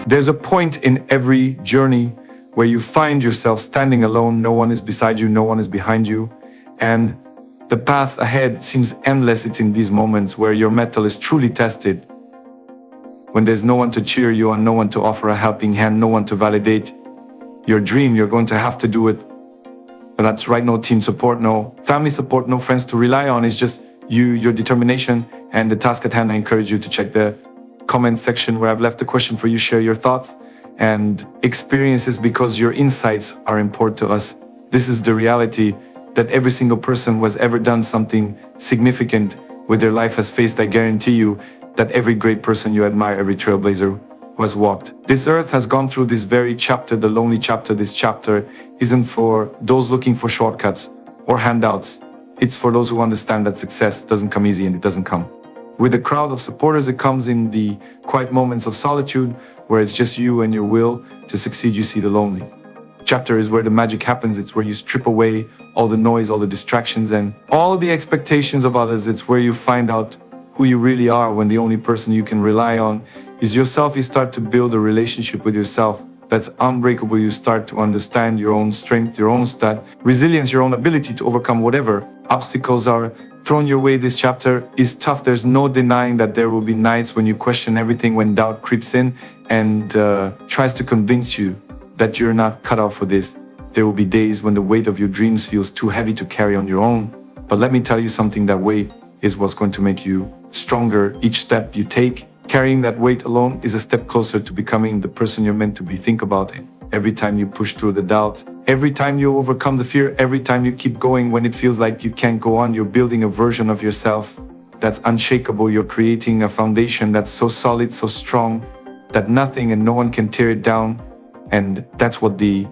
There's a point in every journey where you find yourself standing alone. No one is beside you, no one is behind you, and the path ahead seems endless. It's in these moments where your mettle is truly tested, when there's no one to cheer you on, no one to offer a helping hand, no one to validate your dream. You're going to have to do it. But that's right, no team support, no family support, no friends to rely on. It's just you, your determination, and the task at hand. I encourage you to check the comment section where I've left a question for you. Share your thoughts and experiences, because your insights are important to us. This is the reality that every single person who has ever done something significant with their life has faced. I guarantee you that every great person you admire, every trailblazer who has walked this earth has gone through this very chapter, the lonely chapter. This chapter isn't for those looking for shortcuts or handouts. It's for those who understand that success doesn't come easy, and it doesn't come with a crowd of supporters. It comes in the quiet moments of solitude, where it's just you and your will to succeed. You see, the lonely chapter is where the magic happens. It's where you strip away all the noise, all the distractions, and all the expectations of others. It's where you find out who you really are, when the only person you can rely on is yourself. You start to build a relationship with yourself that's unbreakable. You start to understand your own strength, your own resilience, your own ability to overcome whatever obstacles are thrown your way. This chapter is tough. There's no denying that there will be nights when you question everything, when doubt creeps in and tries to convince you that you're not cut out for this. There will be days when the weight of your dreams feels too heavy to carry on your own. But let me tell you something, that weight is what's going to make you stronger. Each step you take, carrying that weight alone, is a step closer to becoming the person you're meant to be. Think about it. Every time you push through the doubt, every time you overcome the fear, every time you keep going when it feels like you can't go on, you're building a version of yourself that's unshakable. You're creating a foundation that's so solid, so strong, that nothing and no one can tear it down. And that's what the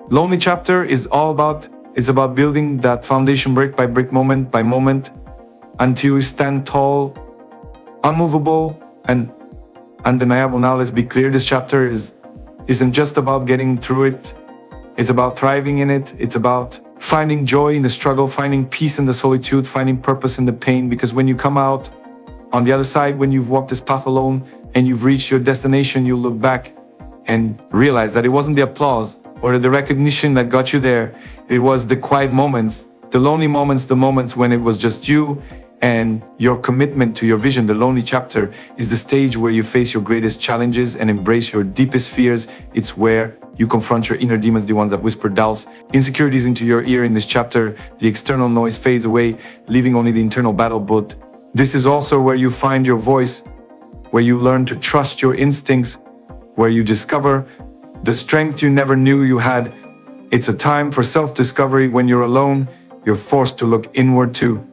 lonely chapter is all about. It's about building that foundation brick by brick, moment by moment, until you stand tall, unmovable, and undeniable. Now let's be clear, this chapter isn't just about getting through it. It's about thriving in it. It's about finding joy in the struggle, finding peace in the solitude, finding purpose in the pain. Because when you come out on the other side, when you've walked this path alone and you've reached your destination, you'll look back and realize that it wasn't the applause or the recognition that got you there. It was the quiet moments, the lonely moments, the moments when it was just you and your commitment to your vision. The lonely chapter is the stage where you face your greatest challenges and embrace your deepest fears. It's where you confront your inner demons, the ones that whisper doubts, insecurities into your ear. In this chapter, the external noise fades away, leaving only the internal battle. But this is also where you find your voice, where you learn to trust your instincts, where you discover the strength you never knew you had. It's a time for self-discovery. When you're alone, you're forced to look inward to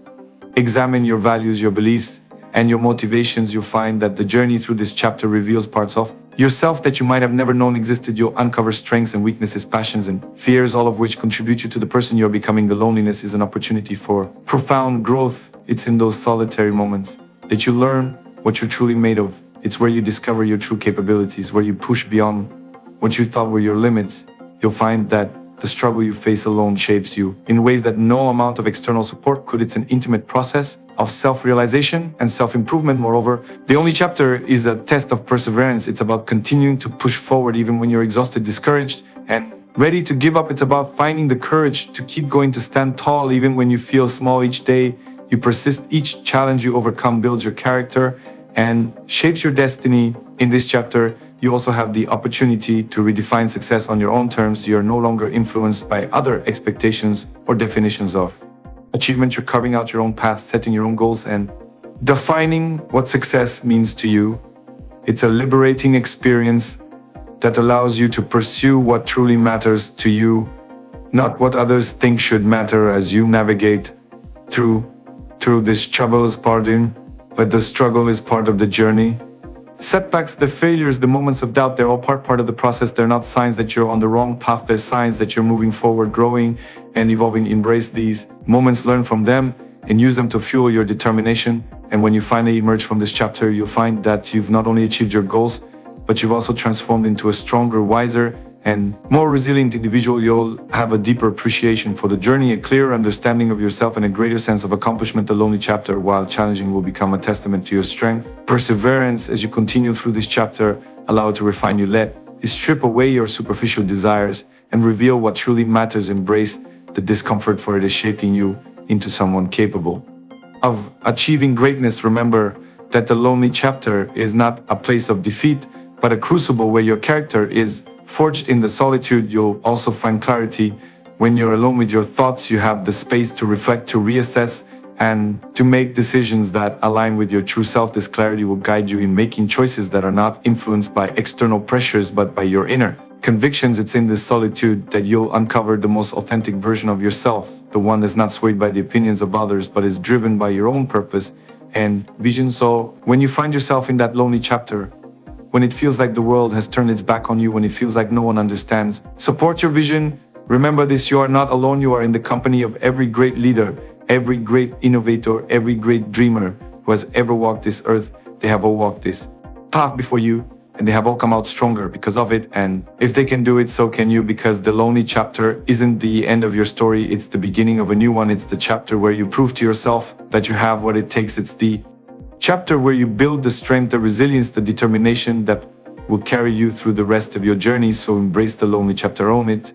examine your values, your beliefs, and your motivations. You'll find that the journey through this chapter reveals parts of yourself that you might have never known existed. You'll uncover strengths and weaknesses, passions and fears, all of which contribute you to the person you're becoming. The loneliness is an opportunity for profound growth. It's in those solitary moments that you learn what you're truly made of. It's where you discover your true capabilities, where you push beyond what you thought were your limits. You'll find that the struggle you face alone shapes you in ways that no amount of external support could. It's an intimate process of self-realization and self-improvement. Moreover, the only chapter is a test of perseverance. It's about continuing to push forward even when you're exhausted, discouraged, and ready to give up. It's about finding the courage to keep going, to stand tall even when you feel small. Each day you persist, each challenge you overcome builds your character and shapes your destiny. In this chapter, you also have the opportunity to redefine success on your own terms. You're no longer influenced by other expectations or definitions of achievement. You're carving out your own path, setting your own goals, and defining what success means to you. It's a liberating experience that allows you to pursue what truly matters to you, not what others think should matter. As you navigate through this troubles, but the struggle is part of the journey. Setbacks, the failures, the moments of doubt, they're all part of the process. They're not signs that you're on the wrong path. They're signs that you're moving forward, growing and evolving. Embrace these moments, learn from them, and use them to fuel your determination. And when you finally emerge from this chapter, you'll find that you've not only achieved your goals, but you've also transformed into a stronger, wiser, and more resilient individual. You'll have a deeper appreciation for the journey, a clearer understanding of yourself, and a greater sense of accomplishment. The lonely chapter, while challenging, will become a testament to your strength, perseverance. As you continue through this chapter, allow it to refine you. Let it strip away your superficial desires and reveal what truly matters. Embrace the discomfort, for it is shaping you into someone capable of achieving greatness. Remember that the lonely chapter is not a place of defeat, but a crucible where your character is forged. In the solitude, you'll also find clarity. When you're alone with your thoughts, you have the space to reflect, to reassess, and to make decisions that align with your true self. This clarity will guide you in making choices that are not influenced by external pressures, but by your inner convictions. It's in this solitude that you'll uncover the most authentic version of yourself, the one that's not swayed by the opinions of others, but is driven by your own purpose and vision. So when you find yourself in that lonely chapter, when it feels like the world has turned its back on you, when it feels like no one understands, support your vision. Remember this: you are not alone. You are in the company of every great leader, every great innovator, every great dreamer who has ever walked this earth. They have all walked this path before you, and they have all come out stronger because of it. And if they can do it, so can you, because the lonely chapter isn't the end of your story, it's the beginning of a new one. It's the chapter where you prove to yourself that you have what it takes. It's the chapter where you build the strength, the resilience, the determination that will carry you through the rest of your journey. So embrace the lonely chapter, own it.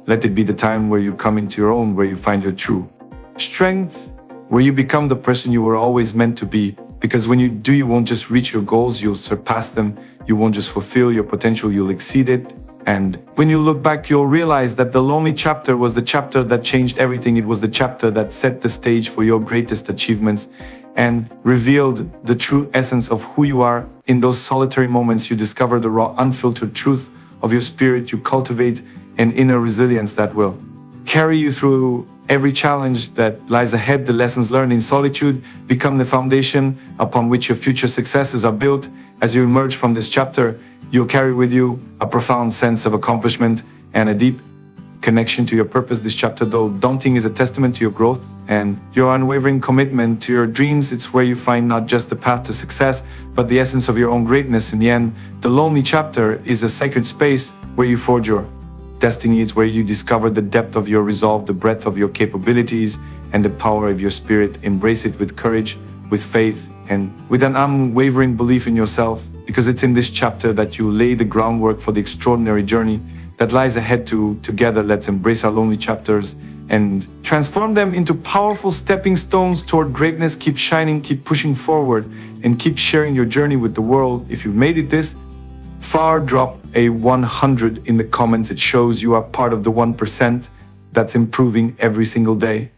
Let it be the time where you come into your own, where you find your true strength, where you become the person you were always meant to be. Because when you do, you won't just reach your goals, you'll surpass them. You won't just fulfill your potential, you'll exceed it. And when you look back, you'll realize that the lonely chapter was the chapter that changed everything. It was the chapter that set the stage for your greatest achievements and revealed the true essence of who you are. In those solitary moments, you discover the raw, unfiltered truth of your spirit. You cultivate an inner resilience that will carry you through every challenge that lies ahead. The lessons learned in solitude become the foundation upon which your future successes are built. As you emerge from this chapter, you'll carry with you a profound sense of accomplishment and a deep connection to your purpose. This chapter, though daunting, is a testament to your growth and your unwavering commitment to your dreams. It's where you find not just the path to success, but the essence of your own greatness. In the end, the lonely chapter is a sacred space where you forge your destiny. It's where you discover the depth of your resolve, the breadth of your capabilities, and the power of your spirit. Embrace it with courage, with faith, and with an unwavering belief in yourself, because it's in this chapter that you lay the groundwork for the extraordinary journey that lies ahead. Together, let's embrace our lonely chapters and transform them into powerful stepping stones toward greatness. Keep shining, keep pushing forward, and keep sharing your journey with the world. If you've made it this far, drop a 100 in the comments. It shows you are part of the 1% that's improving every single day.